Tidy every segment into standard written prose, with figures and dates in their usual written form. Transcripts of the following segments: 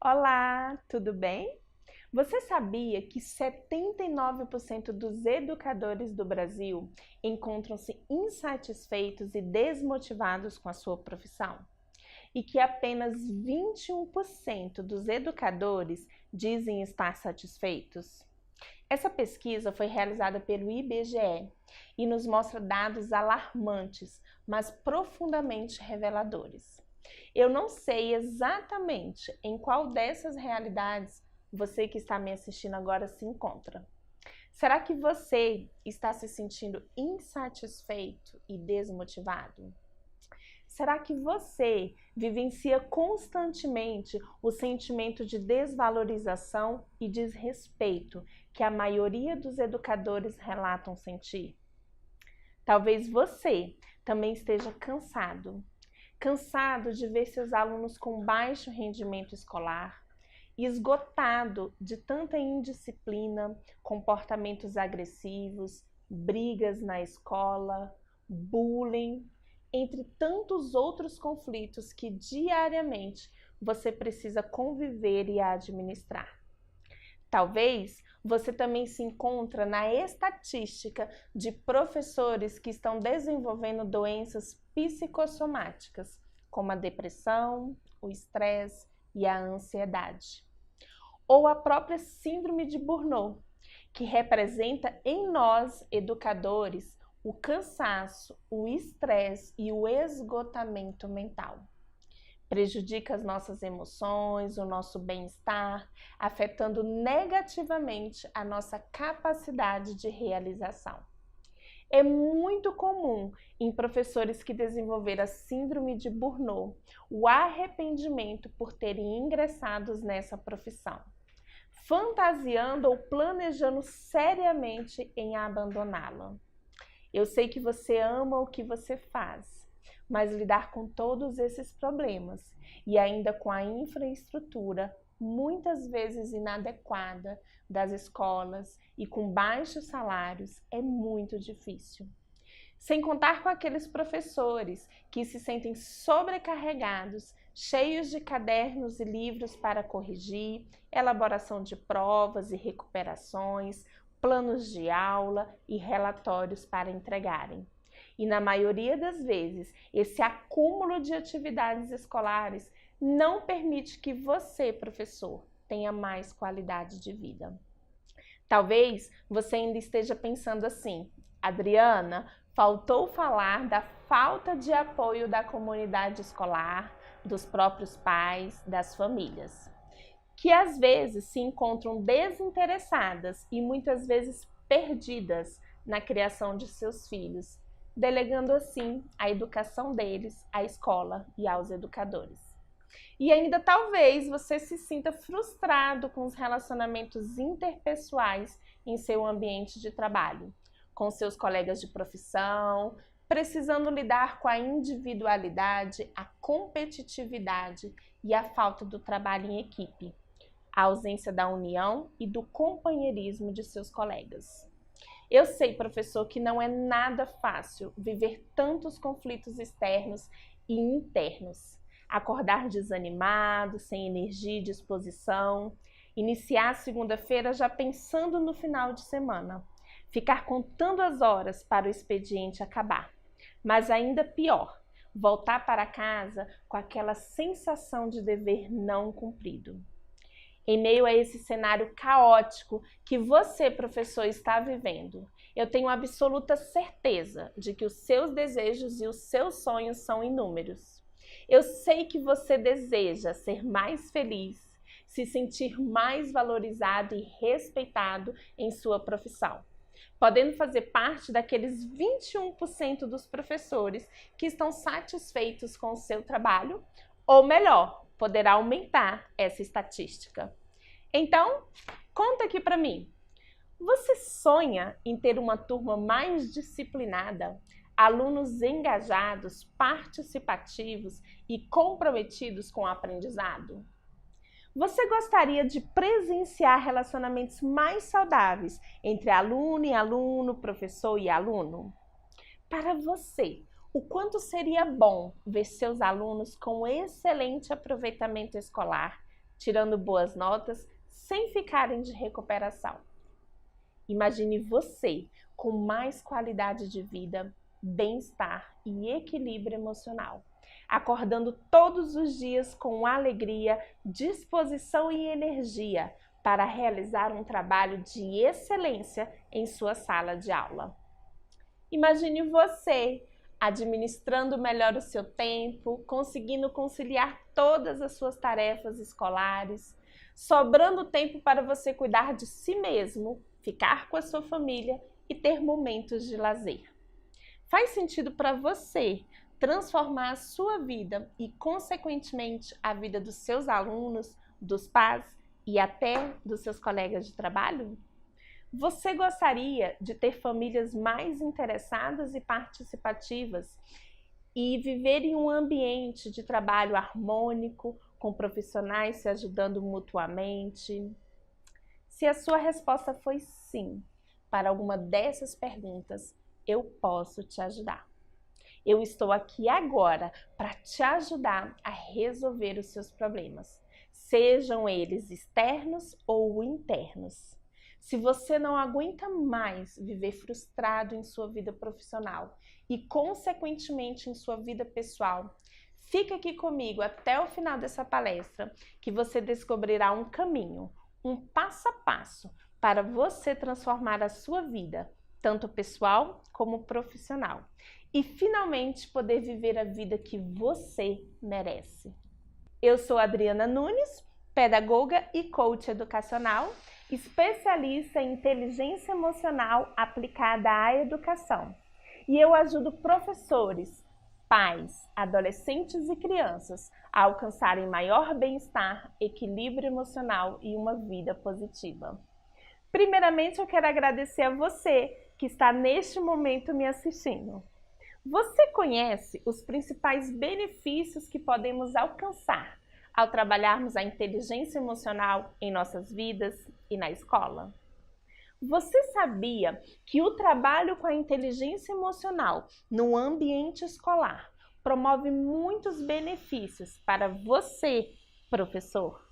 Olá, tudo bem? Você sabia que 79% dos educadores do Brasil encontram-se insatisfeitos e desmotivados com a sua profissão? E que apenas 21% dos educadores dizem estar satisfeitos? Essa pesquisa foi realizada pelo IBGE e nos mostra dados alarmantes, mas profundamente reveladores. Eu não sei exatamente em qual dessas realidades você que está me assistindo agora se encontra. Será que você está se sentindo insatisfeito e desmotivado? Será que você vivencia constantemente o sentimento de desvalorização e desrespeito que a maioria dos educadores relatam sentir? Talvez você também esteja cansado de ver seus alunos com baixo rendimento escolar, esgotado de tanta indisciplina, comportamentos agressivos, brigas na escola, bullying, entre tantos outros conflitos que diariamente você precisa conviver e administrar. Talvez você também se encontre na estatística de professores que estão desenvolvendo doenças psicossomáticas, como a depressão, o estresse e a ansiedade. Ou a própria síndrome de Burnout, que representa em nós, educadores, o cansaço, o estresse e o esgotamento mental. Prejudica as nossas emoções, o nosso bem-estar, afetando negativamente a nossa capacidade de realização. É muito comum em professores que desenvolveram a síndrome de Burnout o arrependimento por terem ingressados nessa profissão, fantasiando ou planejando seriamente em abandoná-la. Eu sei que você ama o que você faz, mas lidar com todos esses problemas e ainda com a infraestrutura muitas vezes inadequada das escolas e com baixos salários é muito difícil. Sem contar com aqueles professores que se sentem sobrecarregados, cheios de cadernos e livros para corrigir, elaboração de provas e recuperações, planos de aula e relatórios para entregarem. E na maioria das vezes, esse acúmulo de atividades escolares não permite que você, professor, tenha mais qualidade de vida. Talvez você ainda esteja pensando assim: Adriana, faltou falar da falta de apoio da comunidade escolar, dos próprios pais, das famílias, que às vezes se encontram desinteressadas e muitas vezes perdidas na criação de seus filhos, delegando assim a educação deles à escola e aos educadores. E ainda talvez você se sinta frustrado com os relacionamentos interpessoais em seu ambiente de trabalho, com seus colegas de profissão, precisando lidar com a individualidade, a competitividade e a falta do trabalho em equipe, a ausência da união e do companheirismo de seus colegas. Eu sei, professor, que não é nada fácil viver tantos conflitos externos e internos. Acordar desanimado, sem energia e disposição, iniciar a segunda-feira já pensando no final de semana, ficar contando as horas para o expediente acabar. Mas ainda pior, voltar para casa com aquela sensação de dever não cumprido. Em meio a esse cenário caótico que você, professor, está vivendo, eu tenho absoluta certeza de que os seus desejos e os seus sonhos são inúmeros. Eu sei que você deseja ser mais feliz, se sentir mais valorizado e respeitado em sua profissão, podendo fazer parte daqueles 21% dos professores que estão satisfeitos com o seu trabalho, ou melhor, poderá aumentar essa estatística. Então, conta aqui para mim. Você sonha em ter uma turma mais disciplinada, alunos engajados, participativos e comprometidos com o aprendizado? Você gostaria de presenciar relacionamentos mais saudáveis entre aluno e aluno, professor e aluno? Para você, o quanto seria bom ver seus alunos com excelente aproveitamento escolar, tirando boas notas, sem ficarem de recuperação. Imagine você com mais qualidade de vida, bem-estar e equilíbrio emocional, acordando todos os dias com alegria, disposição e energia para realizar um trabalho de excelência em sua sala de aula. Imagine você administrando melhor o seu tempo, conseguindo conciliar todas as suas tarefas escolares, sobrando tempo para você cuidar de si mesmo, ficar com a sua família e ter momentos de lazer. Faz sentido para você transformar a sua vida e, consequentemente, a vida dos seus alunos, dos pais e até dos seus colegas de trabalho? Você gostaria de ter famílias mais interessadas e participativas e viver em um ambiente de trabalho harmônico, com profissionais se ajudando mutuamente? Se a sua resposta foi sim para alguma dessas perguntas, eu posso te ajudar. Eu estou aqui agora para te ajudar a resolver os seus problemas, sejam eles externos ou internos. Se você não aguenta mais viver frustrado em sua vida profissional e, consequentemente, em sua vida pessoal, fica aqui comigo até o final dessa palestra que você descobrirá um caminho, um passo a passo para você transformar a sua vida, tanto pessoal como profissional, e finalmente poder viver a vida que você merece. Eu sou Adriana Nunes, pedagoga e coach educacional, especialista em inteligência emocional aplicada à educação. E eu ajudo professores, pais, adolescentes e crianças a alcançarem maior bem-estar, equilíbrio emocional e uma vida positiva. Primeiramente, eu quero agradecer a você que está neste momento me assistindo. Você conhece os principais benefícios que podemos alcançar ao trabalharmos a inteligência emocional em nossas vidas e na escola? Você sabia que o trabalho com a inteligência emocional no ambiente escolar promove muitos benefícios para você, professor?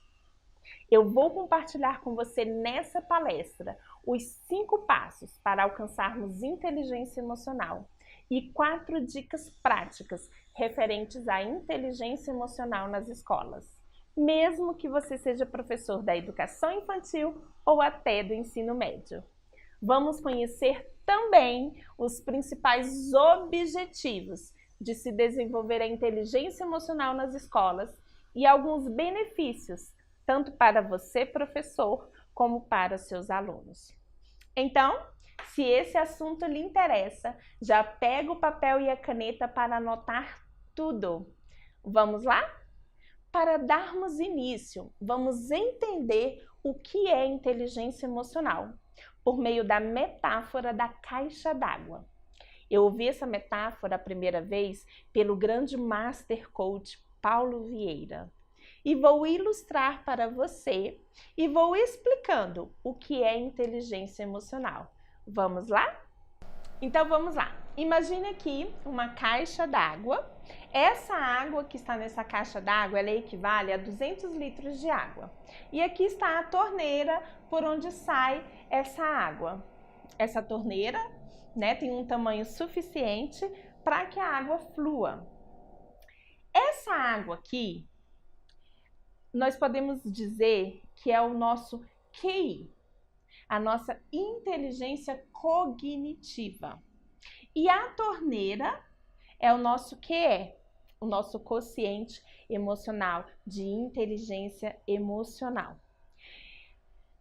Eu vou compartilhar com você nessa palestra os 5 passos para alcançarmos inteligência emocional e 4 dicas práticas referentes à inteligência emocional nas escolas, mesmo que você seja professor da educação infantil ou até do ensino médio. Vamos conhecer também os principais objetivos de se desenvolver a inteligência emocional nas escolas e alguns benefícios, tanto para você, professor, como para seus alunos. Então, se esse assunto lhe interessa, já pega o papel e a caneta para anotar tudo. Vamos lá? Para darmos início, vamos entender o que é inteligência emocional, por meio da metáfora da caixa d'água. Eu ouvi essa metáfora a primeira vez pelo grande Master Coach Paulo Vieira. E vou ilustrar para você e vou explicando o que é inteligência emocional. Vamos lá? Então vamos lá. Imagine aqui uma caixa d'água. Essa água que está nessa caixa d'água, ela equivale a 200 litros de água. E aqui está a torneira por onde sai essa água. Essa torneira, tem um tamanho suficiente para que a água flua. Essa água aqui, nós podemos dizer que é o nosso QI, a nossa inteligência cognitiva. E a torneira é o nosso QE, o nosso quociente emocional, de inteligência emocional.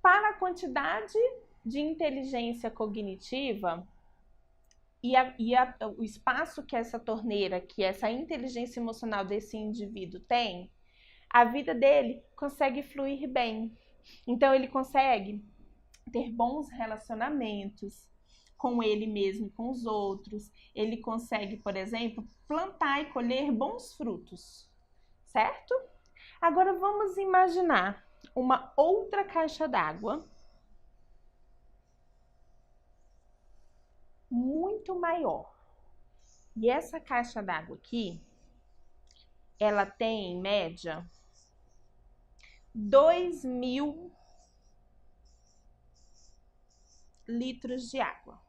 Para a quantidade de inteligência cognitiva o espaço que essa torneira, que essa inteligência emocional desse indivíduo tem, a vida dele consegue fluir bem. Então, ele consegue ter bons relacionamentos com ele mesmo e com os outros. Ele consegue, por exemplo, plantar e colher bons frutos, certo? Agora, vamos imaginar uma outra caixa d'água muito maior. E essa caixa d'água aqui, ela tem, em média, 2.000 litros de água.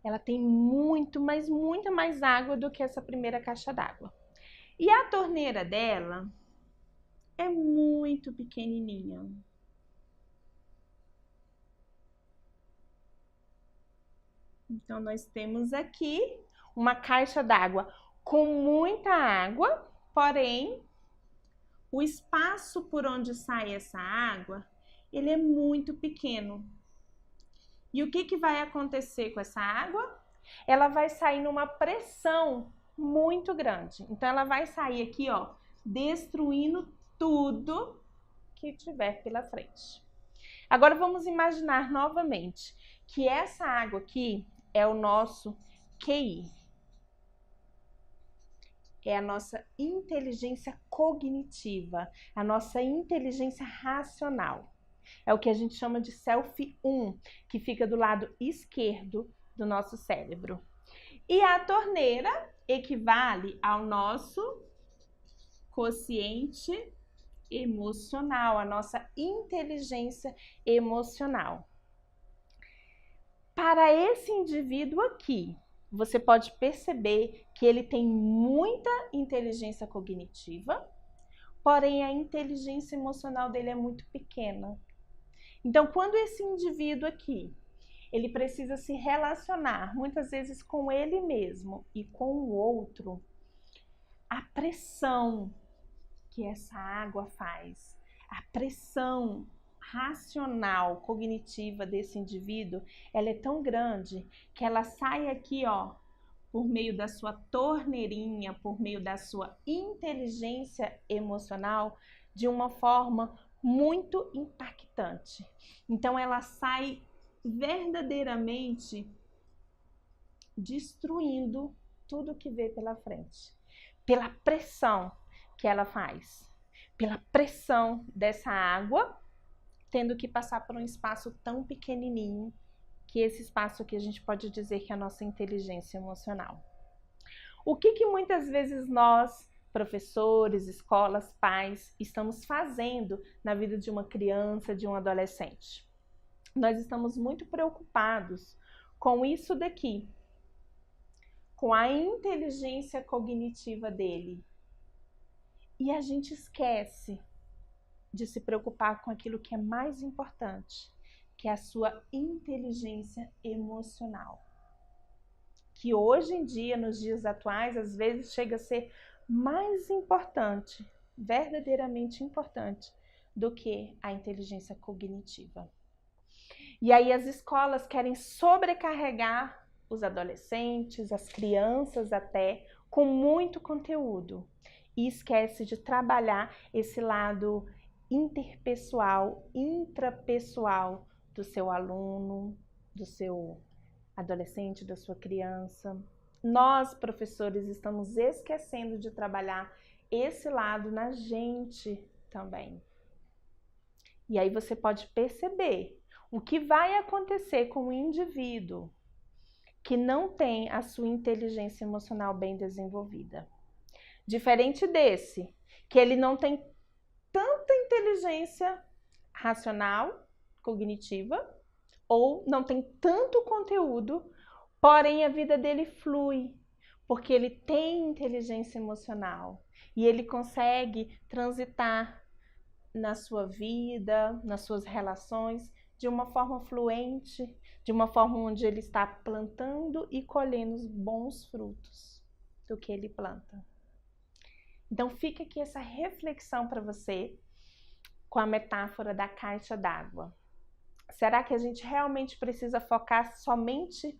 Ela tem muito, mas muita mais água do que essa primeira caixa d'água. E a torneira dela é muito pequenininha. Então, nós temos aqui uma caixa d'água com muita água, porém, o espaço por onde sai essa água, ele é muito pequeno. E o que vai acontecer com essa água? Ela vai sair numa pressão muito grande. Então, ela vai sair aqui, ó, destruindo tudo que tiver pela frente. Agora, vamos imaginar novamente que essa água aqui é o nosso QI. É a nossa inteligência cognitiva, a nossa inteligência racional. É o que a gente chama de self 1, que fica do lado esquerdo do nosso cérebro. E a torneira equivale ao nosso quociente emocional, a nossa inteligência emocional. Para esse indivíduo aqui, você pode perceber que ele tem muita inteligência cognitiva, porém a inteligência emocional dele é muito pequena. Então, quando esse indivíduo aqui, ele precisa se relacionar muitas vezes com ele mesmo e com o outro, a pressão que essa água faz, a pressão racional, cognitiva desse indivíduo, ela é tão grande que ela sai aqui, ó, por meio da sua torneirinha, por meio da sua inteligência emocional, de uma forma muito impactante. Então, ela sai verdadeiramente destruindo tudo que vê pela frente, pela pressão que ela faz, pela pressão dessa água, tendo que passar por um espaço tão pequenininho, que esse espaço aqui a gente pode dizer que é a nossa inteligência emocional. O que muitas vezes nós, professores, escolas, pais, estamos fazendo na vida de uma criança, de um adolescente? Nós estamos muito preocupados com isso daqui, com a inteligência cognitiva dele. E a gente esquece de se preocupar com aquilo que é mais importante, que é a sua inteligência emocional. Que hoje em dia, nos dias atuais, às vezes chega a ser mais importante, verdadeiramente importante, do que a inteligência cognitiva. E aí as escolas querem sobrecarregar os adolescentes, as crianças até, com muito conteúdo. E esquece de trabalhar esse lado interpessoal, intrapessoal do seu aluno, do seu adolescente, da sua criança. Nós, professores, estamos esquecendo de trabalhar esse lado na gente também. E aí você pode perceber o que vai acontecer com o indivíduo que não tem a sua inteligência emocional bem desenvolvida. Diferente desse, que ele não tem tanta inteligência racional, cognitiva, ou não tem tanto conteúdo, porém a vida dele flui, porque ele tem inteligência emocional e ele consegue transitar na sua vida, nas suas relações, de uma forma fluente, de uma forma onde ele está plantando e colhendo os bons frutos do que ele planta. Então fica aqui essa reflexão para você com a metáfora da caixa d'água. Será que a gente realmente precisa focar somente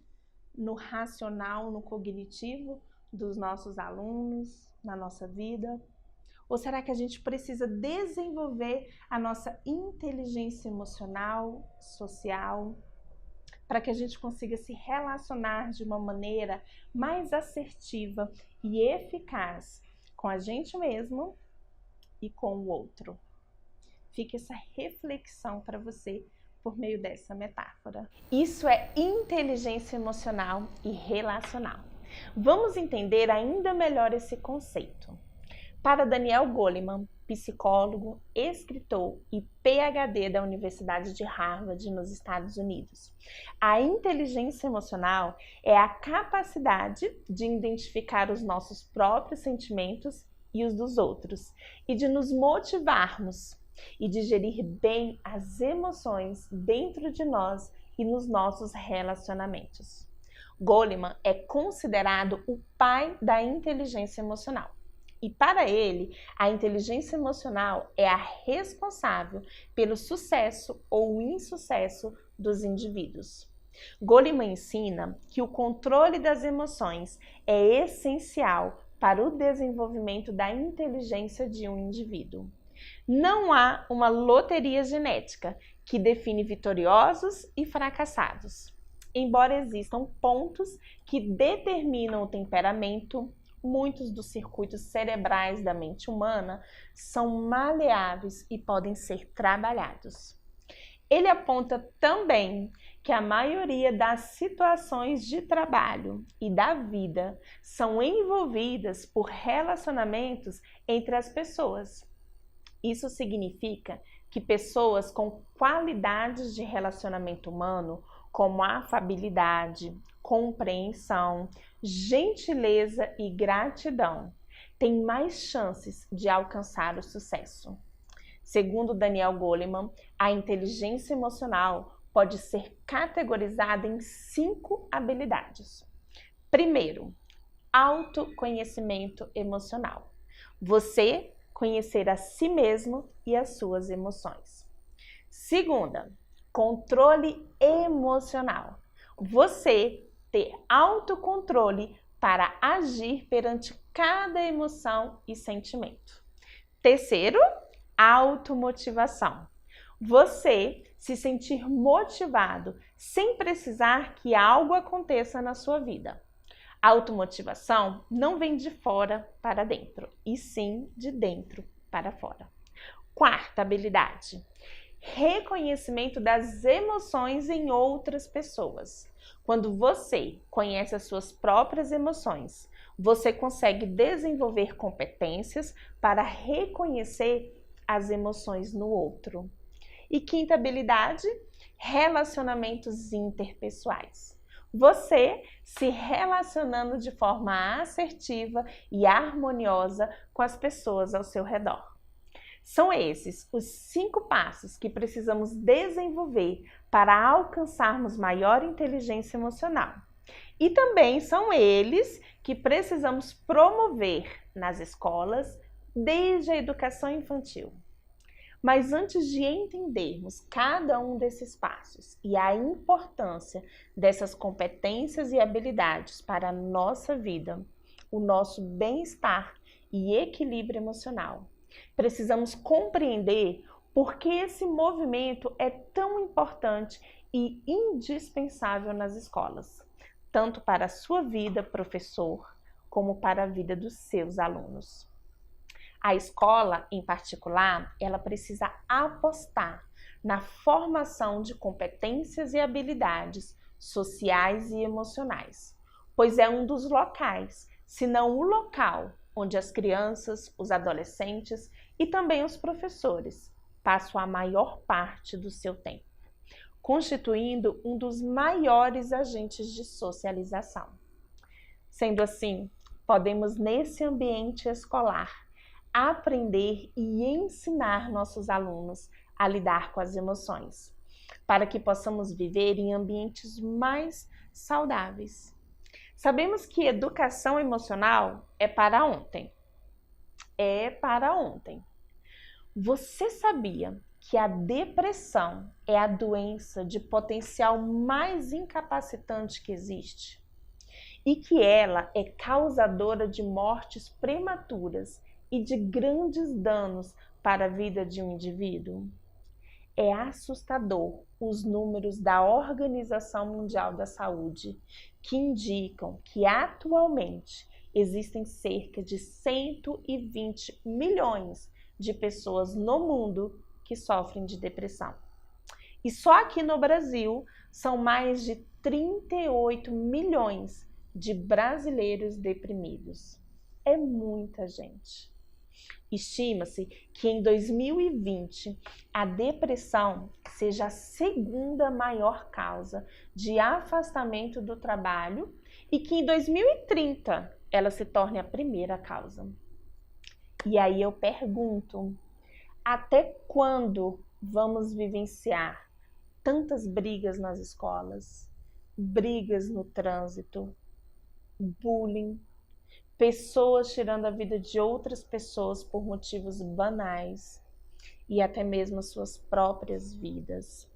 no racional, no cognitivo dos nossos alunos, na nossa vida? Ou será que a gente precisa desenvolver a nossa inteligência emocional, social, para que a gente consiga se relacionar de uma maneira mais assertiva e eficaz com a gente mesmo e com o outro? Fica essa reflexão para você por meio dessa metáfora. Isso é inteligência emocional e relacional. Vamos entender ainda melhor esse conceito. Para Daniel Goleman, psicólogo, escritor e PhD da Universidade de Harvard, nos Estados Unidos. A inteligência emocional é a capacidade de identificar os nossos próprios sentimentos e os dos outros, e de nos motivarmos e de gerir bem as emoções dentro de nós e nos nossos relacionamentos. Goleman é considerado o pai da inteligência emocional. E para ele, a inteligência emocional é a responsável pelo sucesso ou insucesso dos indivíduos. Goleman ensina que o controle das emoções é essencial para o desenvolvimento da inteligência de um indivíduo. Não há uma loteria genética que define vitoriosos e fracassados. Embora existam pontos que determinam o temperamento, muitos dos circuitos cerebrais da mente humana são maleáveis e podem ser trabalhados. Ele aponta também que a maioria das situações de trabalho e da vida são envolvidas por relacionamentos entre as pessoas. Isso significa que pessoas com qualidades de relacionamento humano, como afabilidade, compreensão, gentileza e gratidão, têm mais chances de alcançar o sucesso. Segundo Daniel Goleman, a inteligência emocional pode ser categorizada em 5 habilidades. Primeiro, autoconhecimento emocional. Você conhecer a si mesmo e as suas emoções. Segunda, controle emocional. Você ter autocontrole para agir perante cada emoção e sentimento. Terceiro, automotivação. Você se sentir motivado sem precisar que algo aconteça na sua vida. Automotivação não vem de fora para dentro, e sim de dentro para fora. Quarta habilidade, reconhecimento das emoções em outras pessoas. Quando você conhece as suas próprias emoções, você consegue desenvolver competências para reconhecer as emoções no outro. E quinta habilidade, relacionamentos interpessoais. Você se relacionando de forma assertiva e harmoniosa com as pessoas ao seu redor. São esses os 5 passos que precisamos desenvolver para alcançarmos maior inteligência emocional. E também são eles que precisamos promover nas escolas desde a educação infantil. Mas antes de entendermos cada um desses passos e a importância dessas competências e habilidades para a nossa vida, o nosso bem-estar e equilíbrio emocional, precisamos compreender por que esse movimento é tão importante e indispensável nas escolas, tanto para a sua vida, professor, como para a vida dos seus alunos. A escola, em particular, ela precisa apostar na formação de competências e habilidades sociais e emocionais, pois é um dos locais, se não o local, onde as crianças, os adolescentes e também os professores passam a maior parte do seu tempo, constituindo um dos maiores agentes de socialização. Sendo assim, podemos nesse ambiente escolar aprender e ensinar nossos alunos a lidar com as emoções, para que possamos viver em ambientes mais saudáveis. Sabemos que educação emocional é para ontem. É para ontem. Você sabia que a depressão é a doença de potencial mais incapacitante que existe? E que ela é causadora de mortes prematuras e de grandes danos para a vida de um indivíduo? É assustador os números da Organização Mundial da Saúde, que indicam que atualmente existem cerca de 120 milhões de pessoas no mundo que sofrem de depressão. E só aqui no Brasil são mais de 38 milhões de brasileiros deprimidos. É muita gente. Estima-se que em 2020 a depressão seja a segunda maior causa de afastamento do trabalho e que em 2030 ela se torne a primeira causa. E aí eu pergunto, até quando vamos vivenciar tantas brigas nas escolas, brigas no trânsito, bullying, pessoas tirando a vida de outras pessoas por motivos banais e até mesmo as suas próprias vidas?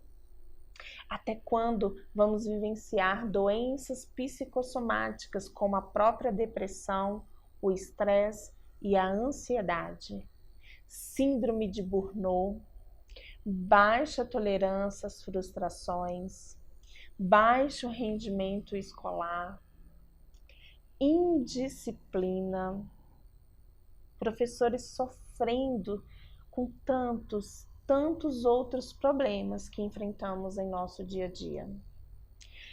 Até quando vamos vivenciar doenças psicossomáticas como a própria depressão, o estresse e a ansiedade, síndrome de Burnout, baixa tolerância às frustrações, baixo rendimento escolar, indisciplina, professores sofrendo com tantos outros problemas que enfrentamos em nosso dia a dia.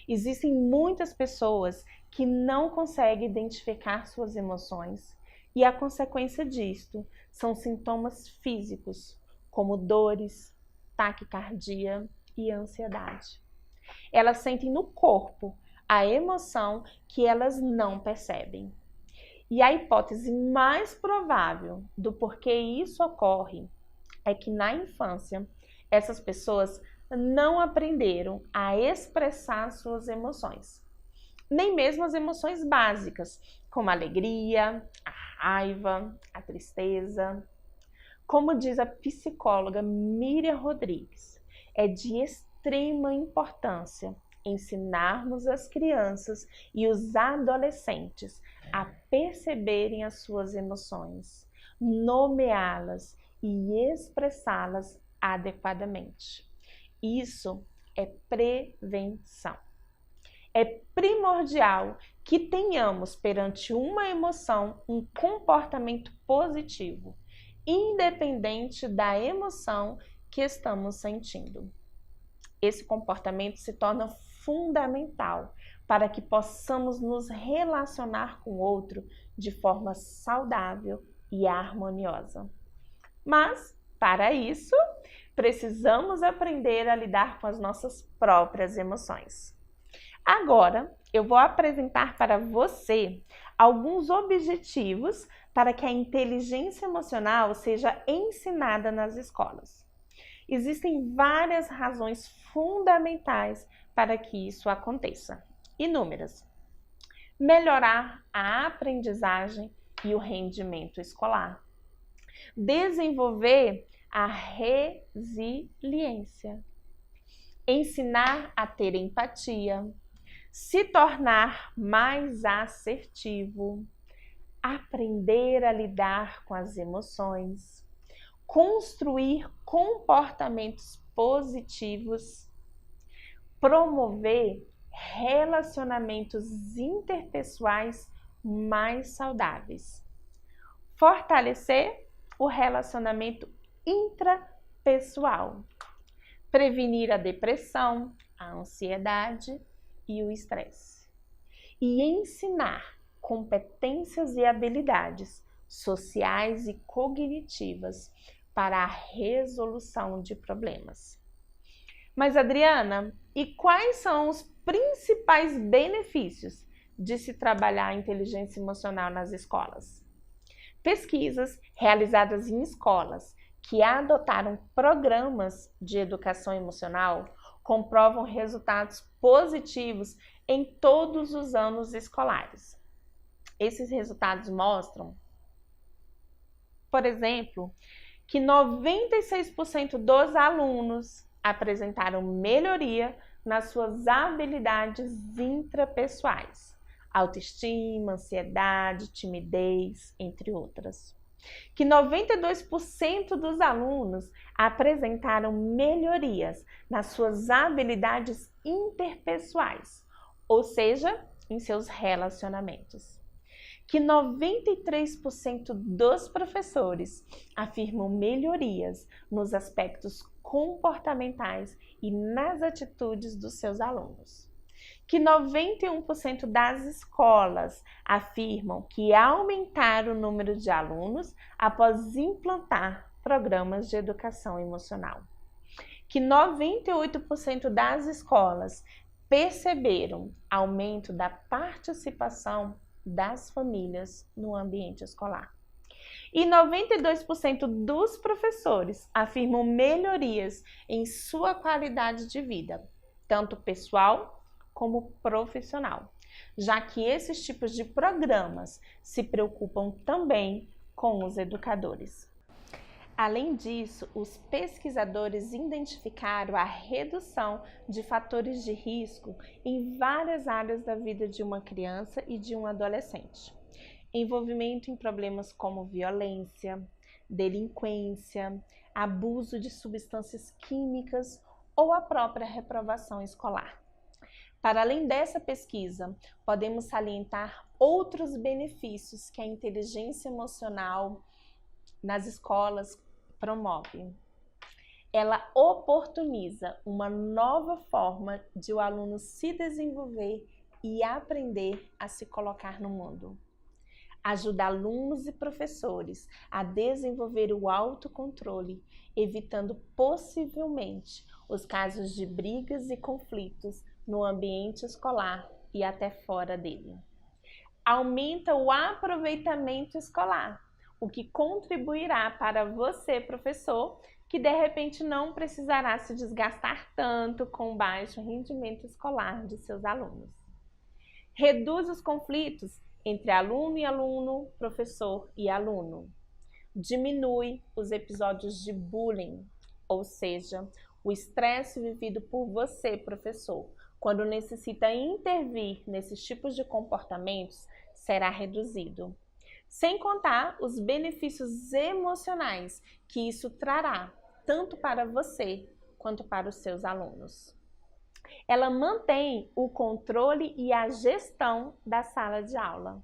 Existem muitas pessoas que não conseguem identificar suas emoções e a consequência disto são sintomas físicos, como dores, taquicardia e ansiedade. Elas sentem no corpo a emoção que elas não percebem. E a hipótese mais provável do porquê isso ocorre é que na infância essas pessoas não aprenderam a expressar suas emoções, nem mesmo as emoções básicas, como a alegria, a raiva, a tristeza. Como diz a psicóloga Miriam Rodrigues, é de extrema importância ensinarmos as crianças e os adolescentes a perceberem as suas emoções, nomeá-las e expressá-las adequadamente. Isso é prevenção. É primordial que tenhamos perante uma emoção um comportamento positivo, independente da emoção que estamos sentindo. Esse comportamento se torna fundamental para que possamos nos relacionar com o outro de forma saudável e harmoniosa. Mas, para isso, precisamos aprender a lidar com as nossas próprias emoções. Agora, eu vou apresentar para você alguns objetivos para que a inteligência emocional seja ensinada nas escolas. Existem várias razões fundamentais para que isso aconteça. Inúmeras. Melhorar a aprendizagem e o rendimento escolar. Desenvolver a resiliência. Ensinar a ter empatia. Se tornar mais assertivo. Aprender a lidar com as emoções. Construir comportamentos positivos. Promover relacionamentos interpessoais mais saudáveis. Fortalecer o relacionamento intrapessoal. Prevenir a depressão, a ansiedade e o estresse. E ensinar competências e habilidades sociais e cognitivas para a resolução de problemas. Mas, Adriana, e quais são os principais benefícios de se trabalhar a inteligência emocional nas escolas? Pesquisas realizadas em escolas que adotaram programas de educação emocional comprovam resultados positivos em todos os anos escolares. Esses resultados mostram, por exemplo, que 96% dos alunos apresentaram melhoria nas suas habilidades intrapessoais, autoestima, ansiedade, timidez, entre outras. Que 92% dos alunos apresentaram melhorias nas suas habilidades interpessoais, ou seja, em seus relacionamentos. Que 93% dos professores afirmam melhorias nos aspectos comportamentais e nas atitudes dos seus alunos. que 91% das escolas afirmam que aumentaram o número de alunos após implantar programas de educação emocional, que 98% das escolas perceberam aumento da participação das famílias no ambiente escolar. E 92% dos professores afirmam melhorias em sua qualidade de vida, tanto pessoal como profissional, já que esses tipos de programas se preocupam também com os educadores. Além disso, os pesquisadores identificaram a redução de fatores de risco em várias áreas da vida de uma criança e de um adolescente. Envolvimento em problemas como violência, delinquência, abuso de substâncias químicas ou a própria reprovação escolar. Para além dessa pesquisa, podemos salientar outros benefícios que a inteligência emocional nas escolas promove. Ela oportuniza uma nova forma de o aluno se desenvolver e aprender a se colocar no mundo. Ajuda alunos e professores a desenvolver o autocontrole, evitando possivelmente os casos de brigas e conflitos no ambiente escolar e até fora dele. Aumenta o aproveitamento escolar, o que contribuirá para você, professor, que de repente não precisará se desgastar tanto com o baixo rendimento escolar de seus alunos. Reduz os conflitos entre aluno e aluno, professor e aluno. Diminui os episódios de bullying, ou seja, o estresse vivido por você, professor, quando necessita intervir nesses tipos de comportamentos, será reduzido. Sem contar os benefícios emocionais que isso trará, tanto para você quanto para os seus alunos. Ela mantém o controle e a gestão da sala de aula.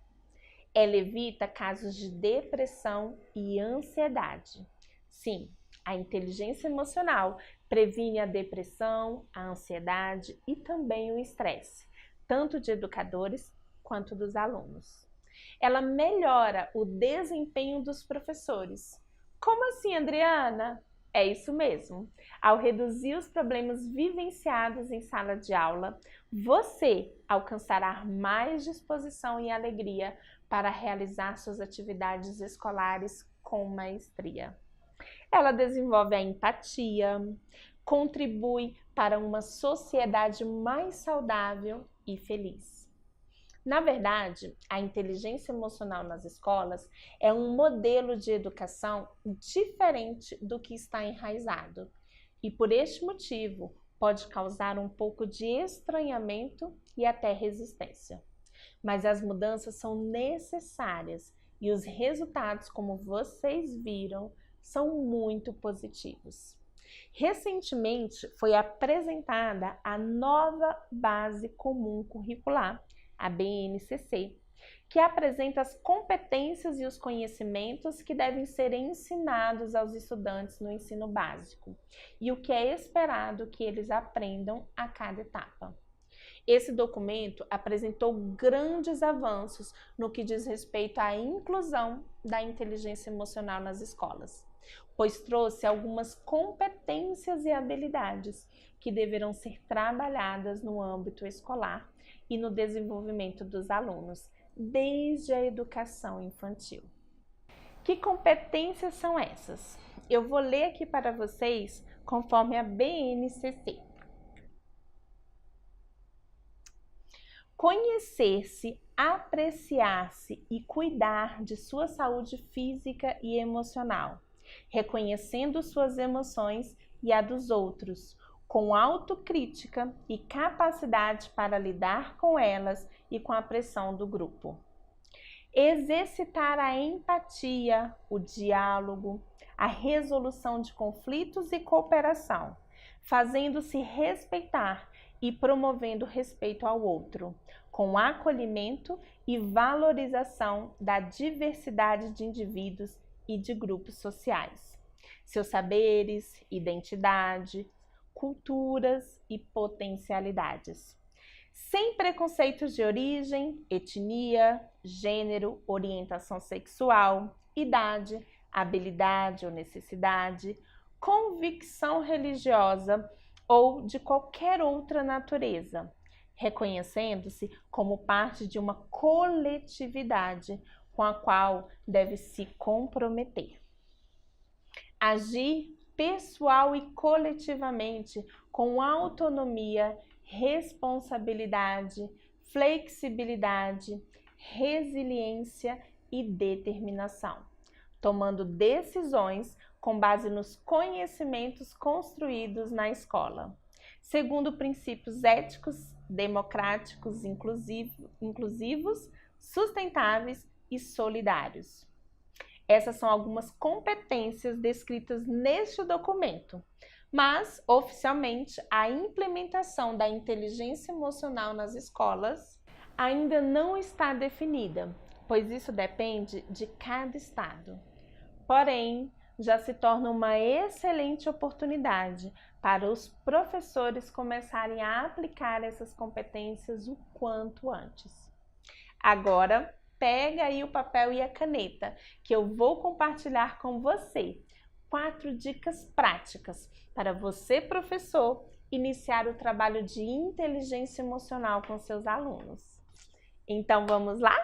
Ela evita casos de depressão e ansiedade. Sim, a inteligência emocional previne a depressão, a ansiedade e também o estresse, tanto de educadores quanto dos alunos. Ela melhora o desempenho dos professores. Como assim, Adriana? É isso mesmo. Ao reduzir os problemas vivenciados em sala de aula, você alcançará mais disposição e alegria para realizar suas atividades escolares com maestria. Ela desenvolve a empatia, contribui para uma sociedade mais saudável e feliz. Na verdade, a inteligência emocional nas escolas é um modelo de educação diferente do que está enraizado e, por este motivo, pode causar um pouco de estranhamento e até resistência. Mas as mudanças são necessárias e os resultados, como vocês viram, são muito positivos. Recentemente foi apresentada a nova Base Comum Curricular, a BNCC, que apresenta as competências e os conhecimentos que devem ser ensinados aos estudantes no ensino básico e o que é esperado que eles aprendam a cada etapa. Esse documento apresentou grandes avanços no que diz respeito à inclusão da inteligência emocional nas escolas, pois trouxe algumas competências e habilidades que deverão ser trabalhadas no âmbito escolar e no desenvolvimento dos alunos, desde a educação infantil. Que competências são essas? Eu vou ler aqui para vocês conforme a BNCC. Conhecer-se, apreciar-se e cuidar de sua saúde física e emocional, reconhecendo suas emoções e a dos outros, com autocrítica e capacidade para lidar com elas e com a pressão do grupo. Exercitar a empatia, o diálogo, a resolução de conflitos e cooperação, fazendo-se respeitar e promovendo respeito ao outro, com acolhimento e valorização da diversidade de indivíduos e de grupos sociais, seus saberes, identidade, culturas e potencialidades. sem preconceitos de origem, etnia, gênero, orientação sexual, idade, habilidade ou necessidade, convicção religiosa ou de qualquer outra natureza, reconhecendo-se como parte de uma coletividade com a qual deve se comprometer. Agir pessoal e coletivamente com autonomia, responsabilidade, flexibilidade, resiliência e determinação, tomando decisões com base nos conhecimentos construídos na escola, segundo princípios éticos, democráticos, inclusivos, sustentáveis e solidários. Essas são algumas competências descritas neste documento, mas, oficialmente, a implementação da inteligência emocional nas escolas ainda não está definida, pois isso depende de cada estado. Porém, já se torna uma excelente oportunidade para os professores começarem a aplicar essas competências o quanto antes. Agora, pega aí o papel e a caneta, que eu vou compartilhar com você 4 dicas práticas para você, professor, iniciar o trabalho de inteligência emocional com seus alunos. Então, vamos lá?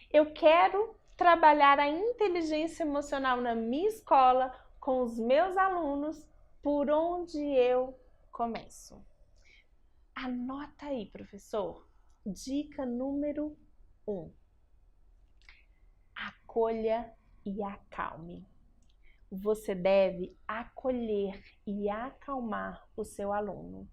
Eu quero trabalhar a inteligência emocional na minha escola com os meus alunos. Por onde eu começo? Anota aí, professor. Dica número 1. Acolha e acalme. Você deve acolher e acalmar o seu aluno.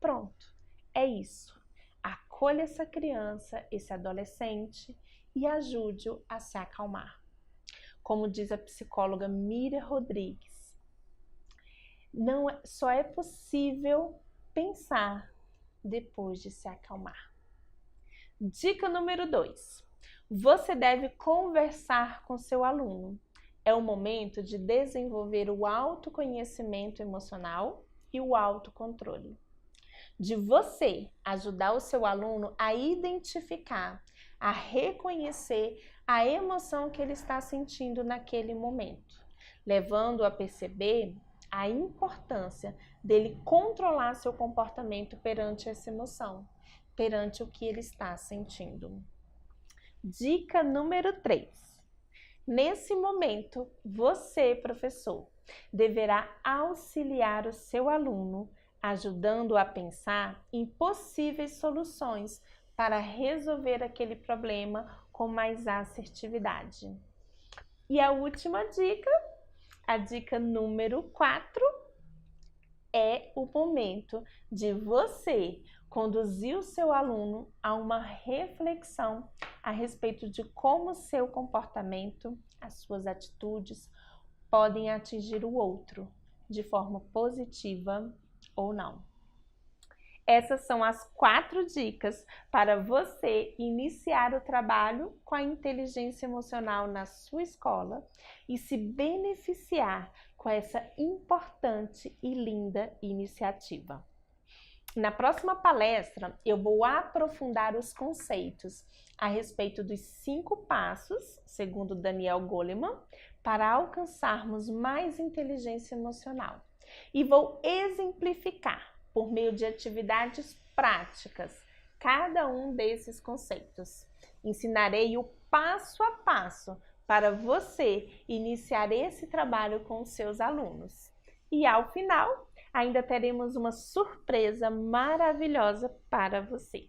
Pronto, é isso. Acolha essa criança, esse adolescente e ajude-o a se acalmar. Como diz a psicóloga Miriam Rodrigues, só é possível pensar depois de se acalmar. Dica número 2. Você deve conversar com seu aluno. É o momento de desenvolver o autoconhecimento emocional e o autocontrole. De você ajudar o seu aluno a identificar, a reconhecer a emoção que ele está sentindo naquele momento, levando-o a perceber a importância dele controlar seu comportamento perante essa emoção, perante o que ele está sentindo. Dica número 3. Nesse momento, você, professor, deverá auxiliar o seu aluno, ajudando-o a pensar em possíveis soluções para resolver aquele problema com mais assertividade. E a última dica, a dica número 4, é o momento de você conduzir o seu aluno a uma reflexão a respeito de como seu comportamento, as suas atitudes podem atingir o outro de forma positiva ou não. Essas são as 4 dicas para você iniciar o trabalho com a inteligência emocional na sua escola e se beneficiar com essa importante e linda iniciativa. Na próxima palestra, eu vou aprofundar os conceitos a respeito dos 5 passos, segundo Daniel Goleman, para alcançarmos mais inteligência emocional. E vou exemplificar, por meio de atividades práticas, cada um desses conceitos. Ensinarei o passo a passo para você iniciar esse trabalho com os seus alunos. E ao final, ainda teremos uma surpresa maravilhosa para você.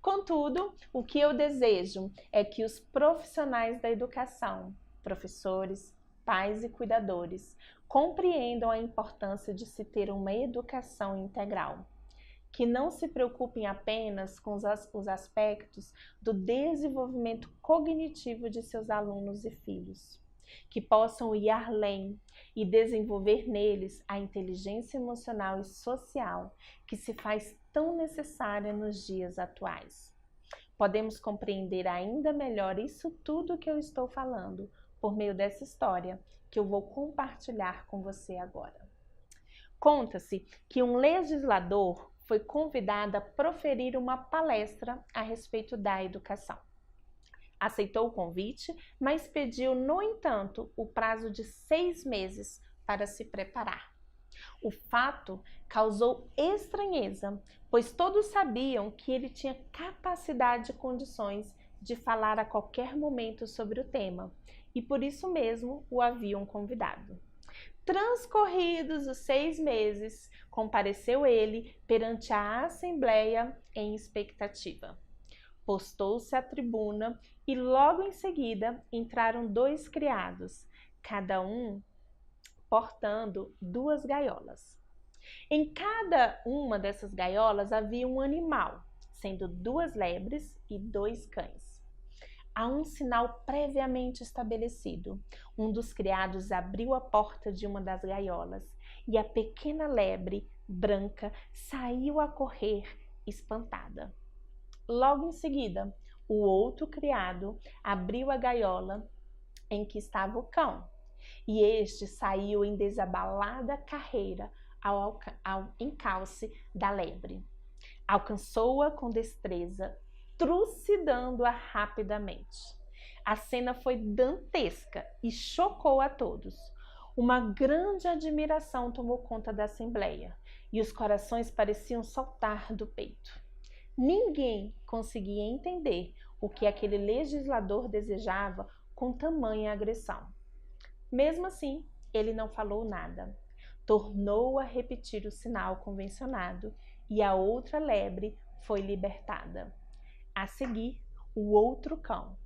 Contudo, o que eu desejo é que os profissionais da educação, professores, pais e cuidadores, compreendam a importância de se ter uma educação integral, que não se preocupem apenas com os aspectos do desenvolvimento cognitivo de seus alunos e filhos, que possam ir além e desenvolver neles a inteligência emocional e social que se faz tão necessária nos dias atuais. Podemos compreender ainda melhor isso tudo que eu estou falando por meio dessa história que eu vou compartilhar com você agora. Conta-se que um legislador foi convidada a proferir uma palestra a respeito da educação. Aceitou o convite, mas pediu, no entanto, o prazo de 6 meses para se preparar. O fato causou estranheza, pois todos sabiam que ele tinha capacidade e condições de falar a qualquer momento sobre o tema, e por isso mesmo o haviam convidado. Transcorridos os 6 meses, compareceu ele perante a assembleia em expectativa. Postou-se à tribuna e logo em seguida entraram 2 criados, cada um portando 2 gaiolas. Em cada uma dessas gaiolas havia um animal, sendo 2 lebres e 2 cães. Há um sinal previamente estabelecido. Um dos criados abriu a porta de uma das gaiolas e a pequena lebre branca saiu a correr espantada. Logo em seguida, o outro criado abriu a gaiola em que estava o cão, e este saiu em desabalada carreira ao encalce da lebre. Alcançou-a com destreza, trucidando-a rapidamente. A cena foi dantesca e chocou a todos. Uma grande admiração tomou conta da assembleia e os corações pareciam saltar do peito. Ninguém conseguia entender o que aquele legislador desejava com tamanha agressão. Mesmo assim, ele não falou nada. Tornou a repetir o sinal convencionado e a outra lebre foi libertada. A seguir, o outro cão.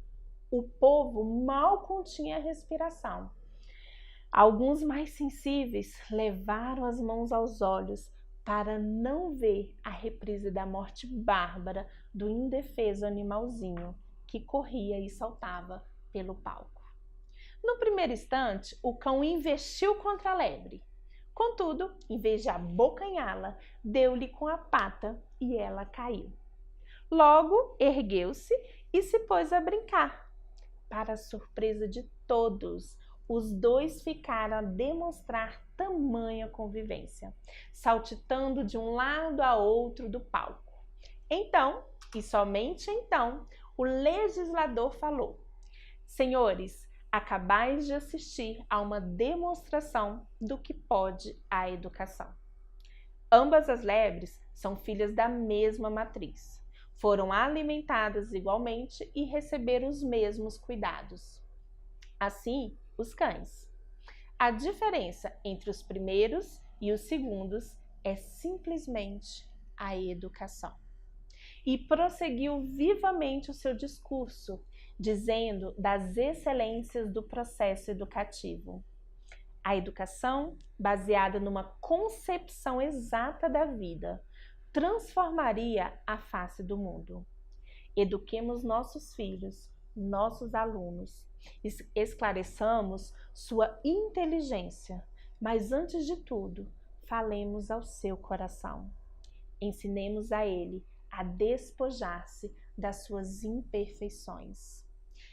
O povo mal continha a respiração. Alguns mais sensíveis levaram as mãos aos olhos para não ver a reprise da morte bárbara do indefeso animalzinho que corria e saltava pelo palco. No primeiro instante, o cão investiu contra a lebre. Contudo, em vez de abocanhá-la, deu-lhe com a pata e ela caiu. Logo, ergueu-se e se pôs a brincar. Para a surpresa de todos, os 2 ficaram a demonstrar tamanha convivência, saltitando de um lado a outro do palco. Então, e somente então, o legislador falou: Senhores, acabais de assistir a uma demonstração do que pode a educação. Ambas as lebres são filhas da mesma matriz. Foram alimentadas igualmente e receberam os mesmos cuidados. Assim, os cães. A diferença entre os primeiros e os segundos é simplesmente a educação. E prosseguiu vivamente o seu discurso, dizendo das excelências do processo educativo. A educação, baseada numa concepção exata da vida, transformaria a face do mundo. Eduquemos nossos filhos, nossos alunos, esclareçamos sua inteligência, mas antes de tudo, falemos ao seu coração. Ensinemos a ele a despojar-se das suas imperfeições.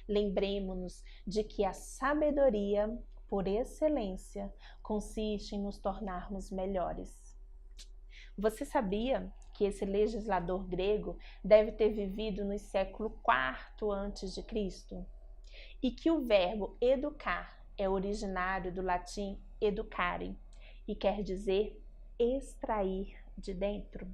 Lembremos-nos de que a sabedoria, por excelência, consiste em nos tornarmos melhores. Você sabia que esse legislador grego deve ter vivido no século IV a.C. e que o verbo educar é originário do latim educare e quer dizer extrair de dentro?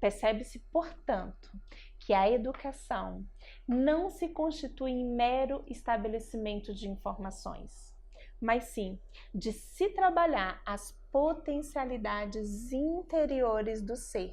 Percebe-se, portanto, que a educação não se constitui em mero estabelecimento de informações, mas sim de se trabalhar as potencialidades interiores do ser,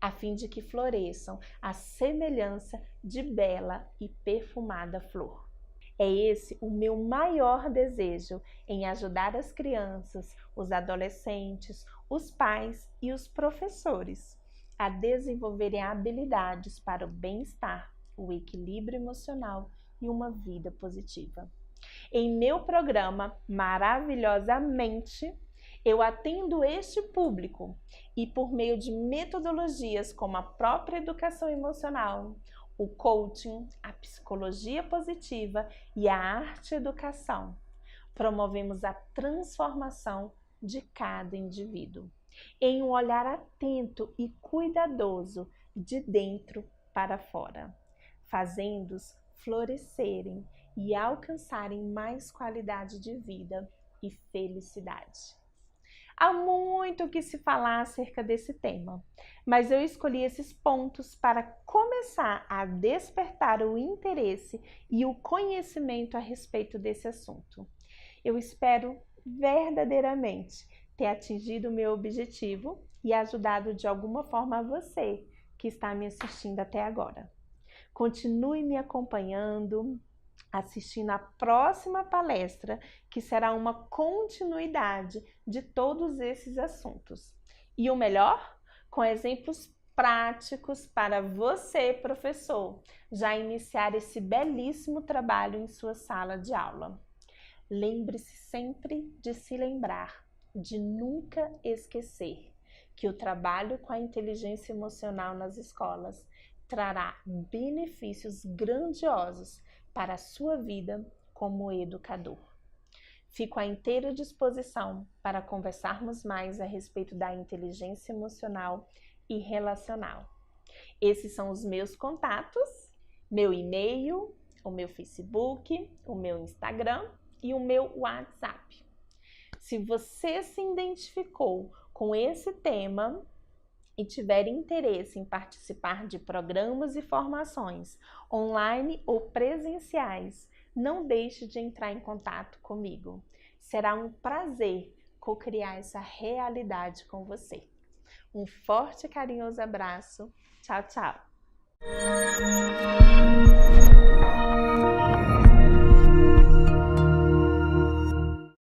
a fim de que floresçam à semelhança de bela e perfumada flor. É esse o meu maior desejo em ajudar as crianças, os adolescentes, os pais e os professores a desenvolverem habilidades para o bem-estar, o equilíbrio emocional e uma vida positiva. Em meu programa Maravilhosamente, eu atendo este público e por meio de metodologias como a própria educação emocional, o coaching, a psicologia positiva e a arte-educação, promovemos a transformação de cada indivíduo, em um olhar atento e cuidadoso de dentro para fora, fazendo-os florescerem e alcançarem mais qualidade de vida e felicidade. Há muito o que se falar acerca desse tema, mas eu escolhi esses pontos para começar a despertar o interesse e o conhecimento a respeito desse assunto. Eu espero verdadeiramente ter atingido o meu objetivo e ajudado de alguma forma você que está me assistindo até agora. Continue me acompanhando, assistindo a próxima palestra, que será uma continuidade de todos esses assuntos. E o melhor, com exemplos práticos para você, professor, já iniciar esse belíssimo trabalho em sua sala de aula. Lembre-se sempre de se lembrar, de nunca esquecer que o trabalho com a inteligência emocional nas escolas trará benefícios grandiosos para a sua vida como educador. Fico à inteira disposição para conversarmos mais a respeito da inteligência emocional e relacional. Esses são os meus contatos, meu e-mail, o meu Facebook, o meu Instagram e o meu WhatsApp. Se você se identificou com esse tema e tiver interesse em participar de programas e formações online ou presenciais, não deixe de entrar em contato comigo. Será um prazer co-criar essa realidade com você. Um forte e carinhoso abraço. Tchau, tchau!